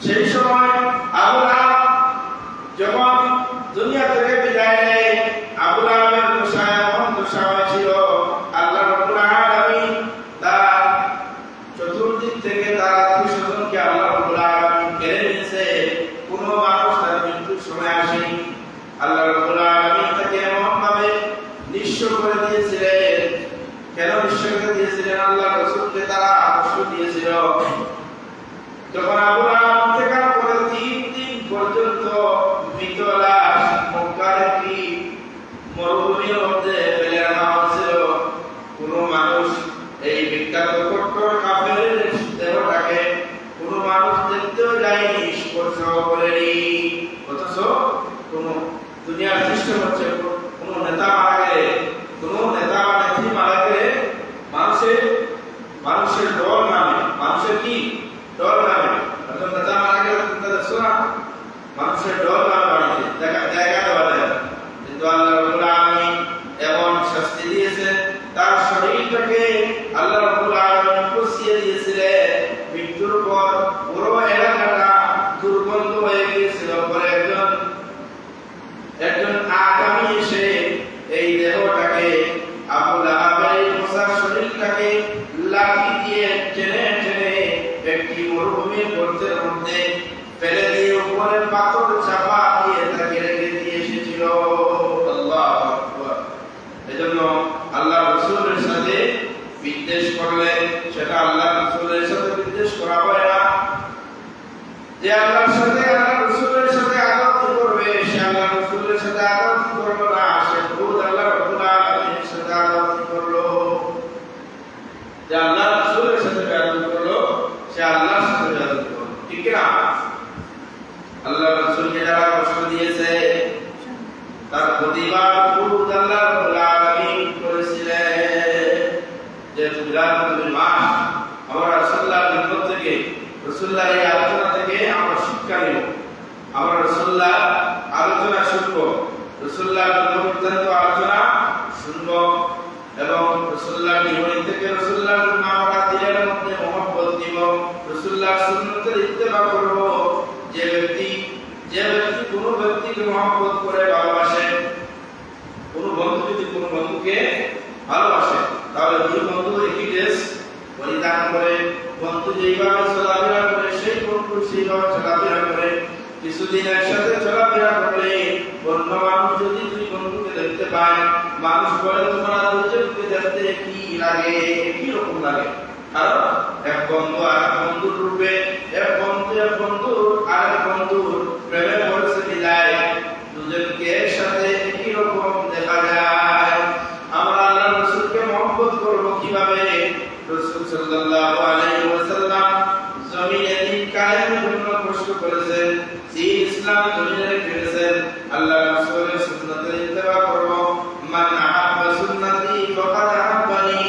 সেই সময় আবু লাহাব যখন দুনিয়া থেকে বিদায় নেয়, আবু লাহাবের দশা এমন দশা হয়েছিল, আল্লাহ রাব্বুল আলামিন তার চতুর্দিক থেকে তার আত্মীয়স্বজনকে আল্লাহ রাব্বুল আলামিন কেড়ে নিয়েছে। কোনো মানুষ তার মৃত্যুর সময় আসেনি। আল্লাহ রাব্বুল আলামিন তাকে এমন ভাবে নিঃস্ব করে দিয়েছিলেন। কেন নিঃস্ব করে দিয়েছিলেন? আল্লাহ রাসূলকে তারা আদর্শ দিয়েছিল। যখন আবু লাহাব ইন্তেকাল করে 3 দিন পর্যন্ত মৃত লাশ মক্কার একটি মরুভূমির মধ্যে ফেলে রাখা হয়েছিল। কোনো মানুষ এই বিখ্যাত কট্টর কাফেরের দেহটাকে কোনো মানুষ দেখতেও যায়নি, স্পর্শ করেনি। অথচ কোন দুনিয়ার সিস্টেম হচ্ছে কোনো নেতা মারা গেলে, কোনো নেতা বা নেত্রী মারা গেলে মানুষের ডর নামে, মানুষের কি ডর নামে। একজন নেতা মারা গেলে দেখছো না, মানুষের ডর নামে বাড়িতে দেখা দেওয়া যায়। কিন্তু আল্লাহ রাব্বুল আলামিন এমন শাস্তি দিয়েছে, তার শরীরটাকে আল্লাহ রাব্বুল আলামিন পচিয়ে দিয়েছিলেন। মৃত্যুর পর পুরো এলাকাটা দুর্গন্ধ হয়ে গিয়েছিল। পরে একজন আগামী এসে এই দেহটাকে আবু লাহাবের পচা শরীরটাকে লাঠি দিয়ে টেনে টেনে একটি মরুভূমির গর্তের মধ্যে ফেলে দিয়ে উপরে পাথর চাপা দিয়ে তাকে রেখে দিয়ে এসেছিল। আল্লাহু আকবার। এজন্য আল্লাহ রাসূলের সাথে বিদ্বেষ করলে সেটা আল্লাহ রাসূলের সাথে বিদ্বেষ করা হয় না। যে আল্লাহর সাথে আল্লাহ রাসূলের সাথে আঘাত করবে, সে আল্লাহ রাসূলের সাথে আঘাত করবে না, সে খুদ আল্লাহ রাব্বুল আলামিনের সাথে আঘাত করলো। যে আল্লাহ রাসূলের সাথে আঘাত করলো, সে আল্লাহর সাথে আঘাত করলো। ঠিক না? আল্লাহ রাসূলকে যারা কষ্ট দিয়েছে তার প্রতিবাদ খুদ আল্লাহ রাব্বুল আলামিন করেছিলেন। যে মিলাদুল মাস আমরা রাসূলুল্লাহর নিকট থেকে, রাসূলুল্লাহর এই আলোচনা থেকে আমরা শিক্ষা নেব। আমরা রাসূলুল্লাহ আলোচনা শুনব, রাসূলুল্লাহর গুণবর্ধিত আলোচনা শুনব এবং রাসূলুল্লাহর জীবনী থেকে রাসূলুল্লাহর জন্য আমরা দিলের মধ্যে মহব্বত দিব, রাসূলুল্লাহর সুন্নতের ইত্তেবা করব। যে ব্যক্তি কোনো ব্যক্তিকে মহব্বত করে ভালোবাসে, কোনো বন্ধু যদি কোনো বন্ধুকে ভালোবাসে, তাহলে দুই বন্ধু একই ড্রেস পরিধান করে, বন্ধু যেইভাবে চলাফেরা করে সেই বন্ধু সেইভাবে চলাফেরা করে। কিছুদিন একসাথে চলাফেরা করলে অন্য মানুষ যদি দুই বন্ধুকে দেখতে পায়, মানুষ বলে তোমরা দুজনকে দেখতে কি লাগে, কি রকম লাগে। কারণ এক বন্ধু আর বন্ধুর রূপে, এক বন্ধু আর বন্ধুর প্রেমে পড়েছে বিদায়, দুজনকে একসাথে একই রকম দেখা যায়। আমরা আল্লাহ রাসূলকে মহব্বত করব কিভাবে? রাসূল সাল্লাল্লাহু আলাইহি ওয়াসাল্লাম জমিনে দ্বীন কায়েমের জন্য কষ্ট করেছেন, দ্বীন ইসলাম জমিনে রেখেছেন। আল্লাহ রাসূলের সুন্নাতের ইত্তেবা করব। মান আহাব্বা সুন্নতি ফাকাদ আহাব্বানি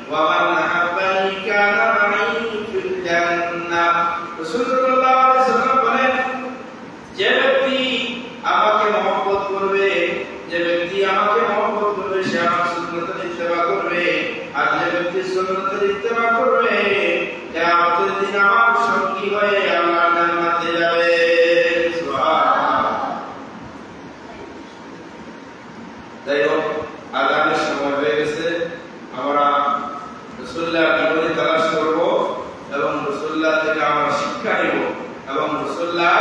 ওয়া মান আহাব্বানি কানা মাই ফিল জান্নাহ। রাসূল সাল্লাল্লাহু আলাইহি ওয়াসাল্লাম বলেন, যে ব্যক্তি আমাকে মহব্বত করবে, যে ব্যক্তি আমাকে মহব্বত করবে, সে আমার সুন্নতের ইত্তেবা করবে। আর যে ব্যক্তি সুন্নতের ইত্তেবা করবে, কিয়ামতের দিন আমার সঙ্গী হয়ে আল্লাহর জান্নাতে যাবে। সুবহানাল্লাহ। যাই হোক, আযানের সময় হয়ে গেছে। আমরা রাসূলুল্লাহর জীবনী তালাশ করব এবং রাসূলুল্লাহ থেকে আমরা শিক্ষা নেব এবং রাসূলুল্লাহ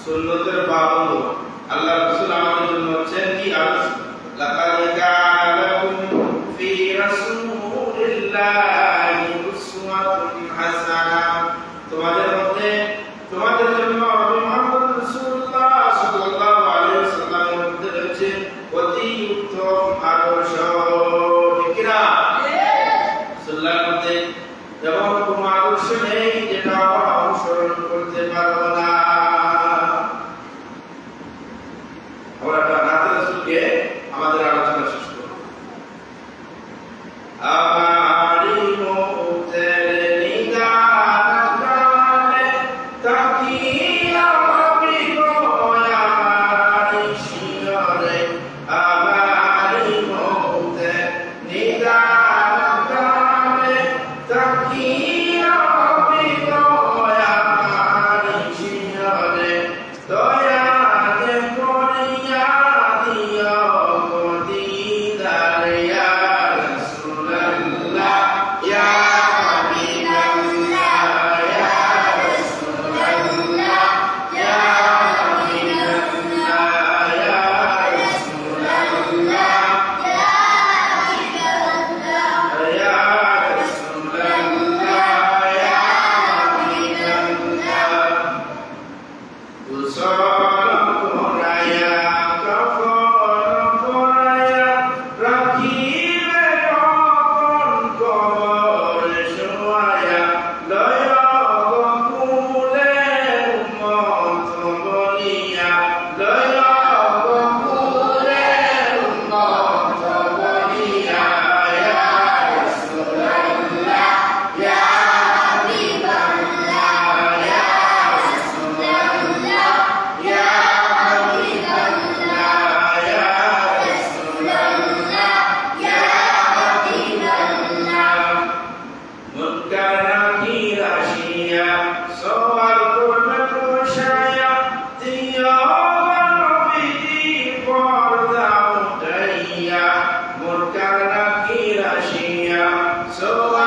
সুন্নতের পাবন্দ। আল্লাহ রাসূল আমাদের জন্য হচ্ছেন কি আদর্শ। লাকাদ কানা লাকুম ফি রাসূলিল্লাহি উসওয়াতুন হাসানাহ। তোমাদের নেই যেটা আমরা অনুসরণ করতে পারবো না। আমরা নাতে রাসূলকে আমাদের আলোচনা শেষ করব। আমারি মুক্তের নিদান কালে তাকিয়া ভাবি গো আমার শিয়রে, আমারি মুক্তের নিদান কালে তাকিয়া ভাবি গো আমার শিয়রে, দয়া যে করিয়া দিও গো দিদার ইয়া রাসূলুল্লাহ ইয়া হাবিবাল্লাহ ইয়া রাসূলুল্লাহ ইয়া হাবিবাল্লাহ ইয়া রাসূলুল্লাহ ইয়া হাবিবাল্লাহ ইয়া রাসূলুল্লাহ ইয়া হাবিবাল্লাহ। গোসল করায়া কাফন পরায়া রাখিবে যখন কবরে শোয়ায়া, লয় গো কুলে উম্মত বলিয়া, লয় গো কুলে উম্মত বলিয়া, ইয়া রাসূলুল্লাহ ইয়া হাবিবাল্লাহ ইয়া রাসূলুল্লাহ ইয়া হাবিবাল্লাহ ইয়া রাসূলুল্লাহ ইয়া হাবিবাল্লাহ। মুনকার নাকির আসিয়া সওয়াল করবে বসায়া, দিও নবীজির পর্দা উঠাইয়া। মুনকার নাকির আসিয়া সওয়াল